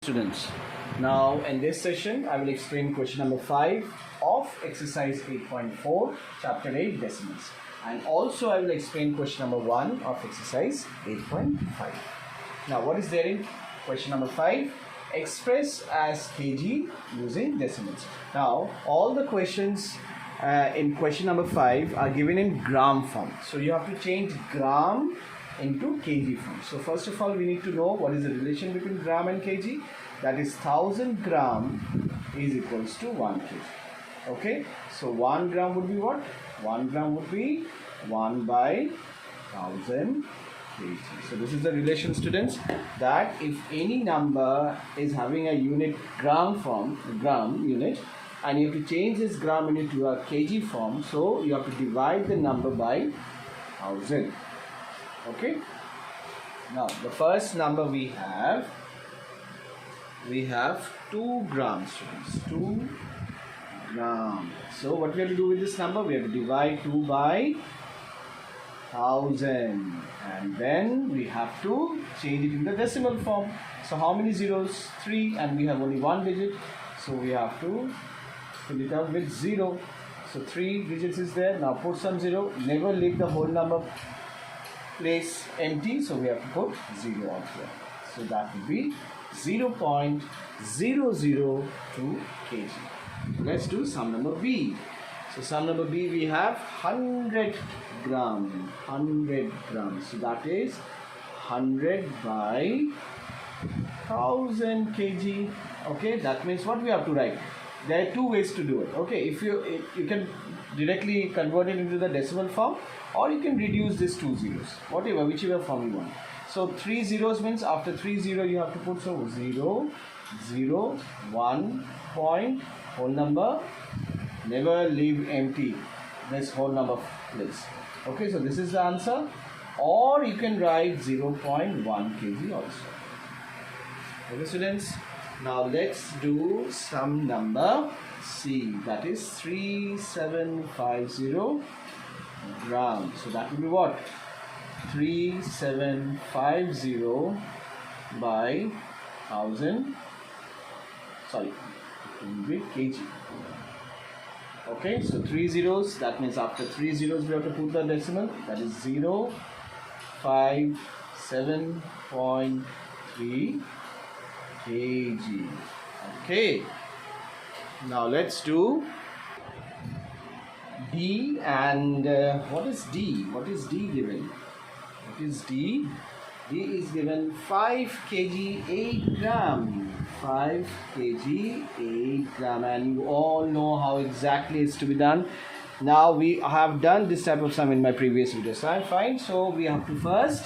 Students, now in this session I will explain question number 5 of exercise 8.4 chapter 8 decimals, and also I will explain question number 1 of exercise 8.5. Now what is there in question number 5? Express as kg using decimals. Now all the questions in question number 5 are given in gram form, so you have to change gram into kg form. So first of all we need to know what is the relation between gram and kg. That is 1000 gram is equals to 1 kg. Okay, so 1 gram would be what? 1 gram would be 1 by 1000 kg. So this is the relation, students, that if any number is having a unit gram form, gram unit, and you have to change this gram unit to a kg form, so you have to divide the number by 1000. Okay, now the first number we have 2 grams, students, 2 grams. So what we have to do with this number? We have to divide 2 by 1000, and then we have to change it in the decimal form. So how many zeros? 3, and we have only one digit, so we have to fill it up with 0. So 3 digits is there. Now put some 0. Never leave the whole number place empty, so we have to put 0 out here. So that will be 0.002 kg. Let's do sum number B. So sum number B, we have 100 gram. So that is 100 by 1000 kg. Okay, that means what we have to write? There are 2 ways to do it. Okay, if you can directly convert it into the decimal form, or you can reduce this 2 zeros, whichever form you want. So 3 zeros means after 3 0 you have to put 0 0 1 point, whole number, never leave empty this whole number place. Okay, so this is the answer, or you can write 0.1 kg also. Okay, students, now let's do sum number C, that is 3750 grams. So that will be what? 3750 by 1000, sorry, it will be kg. Okay, so 3 zeros, that means after 3 zeros we have to put the decimal, that is 057.3 kg. Okay, now let's do D, and what is D? What is D given? What is D? D is given 5 kg 8 gram. 5 kg 8 gram, and you all know how exactly it's to be done. Now we have done this type of sum in my previous video, so fine. So we have to first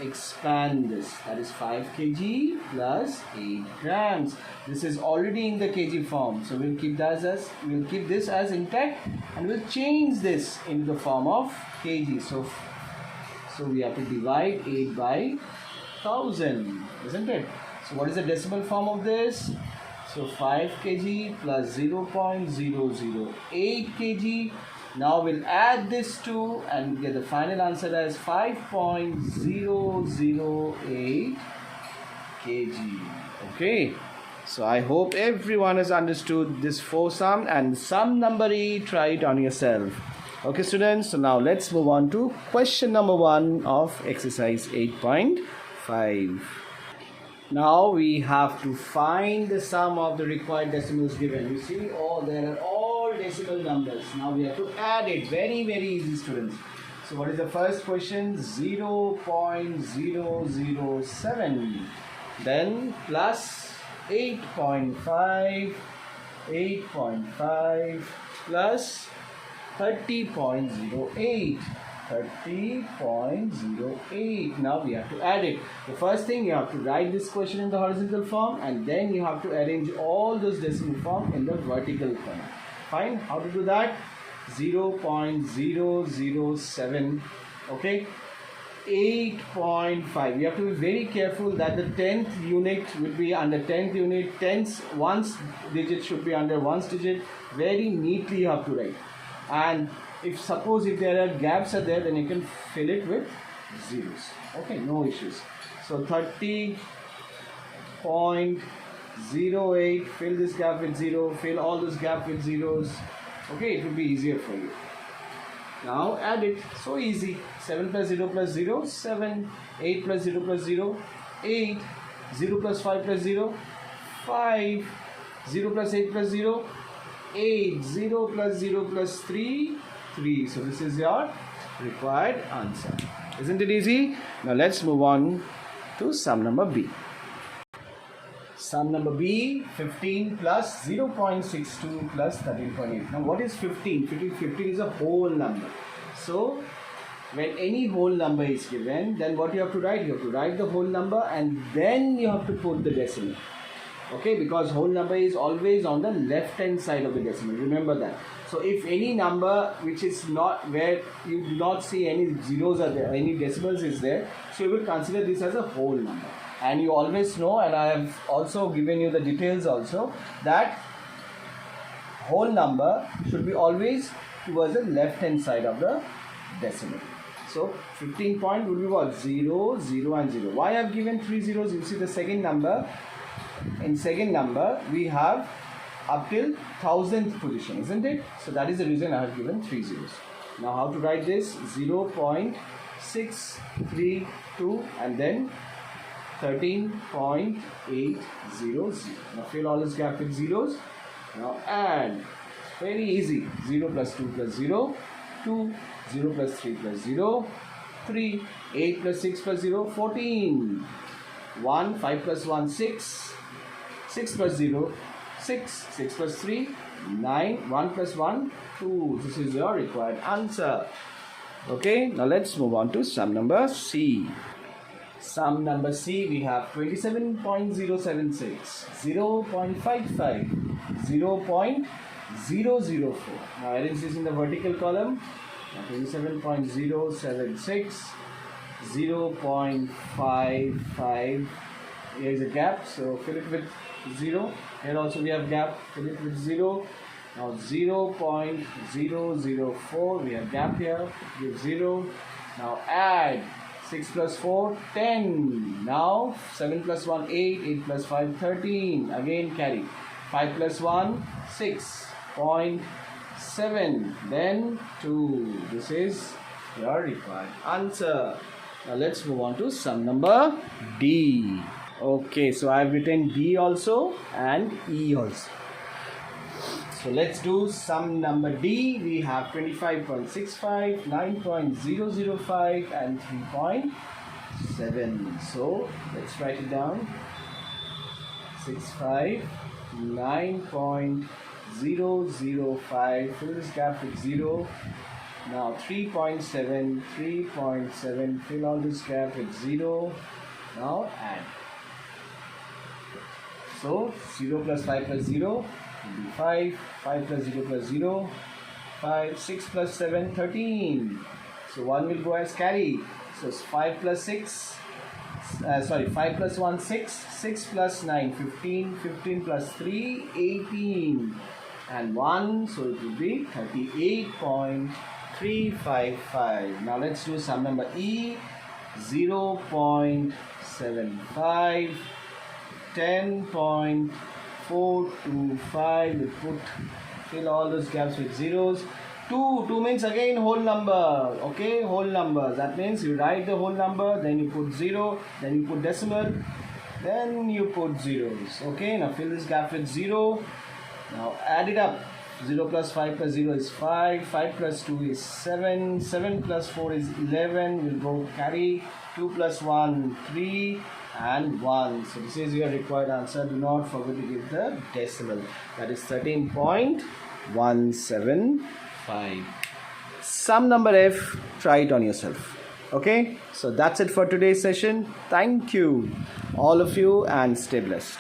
expand this, that is 5 kg plus 8 grams. This is already in the kg form, so we'll keep this as intact, and we'll change this into the form of kg. So we have to divide 8 by 1000, isn't it? So what is the decimal form of this? So 5 kg plus 0.008 kg. Now we'll add this to and get the final answer as 5.008 kg. Okay, so I hope everyone has understood this 4 sum, and sum number E, try it on yourself. Okay, students, so now let's move on to question number 1 of exercise 8.5. Now we have to find the sum of the required decimals given. You see, there are all decimal numbers. Now we have to add it. Very, very easy, students. So what is the first question? 0.007. Then plus 8.5 plus 30.08. Now we have to add it. The first thing, you have to write this question in the horizontal form, and then you have to arrange all those decimal form in the vertical form. Fine, how to do that? 0.007. okay, 8.5. You have to be very careful that the 10th unit will be under 10th unit, 10th ones digit should be under ones digit. Very neatly you have to write, and if there are gaps are there, then you can fill it with zeros. Okay, no issues. So 30 0.08. Fill this gap with 0. Fill all this gap with zeros. Okay, it will be easier for you. Now add it. So easy. 7 plus 0 plus 0, 7. 8 plus 0 plus 0, 8. 0 plus 5 plus 0, 5. 0 plus 8 plus 0, 8. 0 plus 0 plus 3, 3. So this is your required answer. Isn't it easy? Now let's move on to sum number B. Sum number B, 15 plus 0.62 plus 13.8. Now what is 15? 15 is a whole number. So when any whole number is given, then what you have to write? You have to write the whole number and then you have to put the decimal. Okay, because whole number is always on the left hand side of the decimal. Remember that. So if any number which is not where you do not see any zeros are there, any decimals is there, so you will consider this as a whole number. And you always know, and I have also given you the details also, that whole number should be always towards the left hand side of the decimal. So 15 point would be what? 0, 0 and 0. Why I have given 3 zeros? You see the second number. In second number we have up till 1000th position, isn't it? So that is the reason I have given 3 zeros. Now how to write this? 0.632 and then 13.800. Now fill all this gap with zeros. Now add. Very easy. 0 plus 2 plus 0, 2, 0 plus 3 plus 0, 3, 8 plus 6 plus 0, 14, 1, 5 plus 1, 6, 6 plus 0, 6, 6 plus 3, 9, 1 plus 1, 2. This is your required answer. Okay, now let's move on to sum number C. Sum number C, we have 27.076, 0.55, 0.004. Now arrange this in the vertical column. 27.076, 0.55. Here is a gap, so fill it with 0. Here also we have gap, fill it with 0. Now 0.004, we have gap here, give 0. Now add 6 plus 4, 10. Now 7 plus 1, 8. 8 plus 5, 13. Again carry. 5 plus 1, 6.7. Then 2. This is your required answer. Now let's move on to sum number D. Okay, so I have written D also and E also. So let's do sum number D. We have 25.65, 9.005 and 3.7. So let's write it down. 65, 9.005. Fill this gap with 0. Now 3.7, 3.7. Fill all this gap with 0. Now add. So 0 plus 5 plus 0. 5, 5 plus 0 plus 0, 5, 6 plus 7, 13. So 1 will go as carry. So 5 plus 6, 5 plus 1, 6, 6 plus 9, 15, 15 plus 3, 18. And 1, so it will be 38.355. Now let's do sum number E. 0.75, 10.425. We fill all those gaps with zeros. 2 means again whole number. Okay, whole number. That means you write the whole number, then you put 0, then you put decimal, then you put zeros. Okay, now fill this gap with 0. Now add it up. 0 plus 5 plus 0 is 5, 5 plus 2 is 7, 7 plus 4 is 11, we'll go carry, 2 plus 1, 3 and 1. So this is your required answer. Do not forget to give the decimal. That is 13.175. Sum number F, try it on yourself. Okay, so that's it for today's session. Thank you all of you and stay blessed.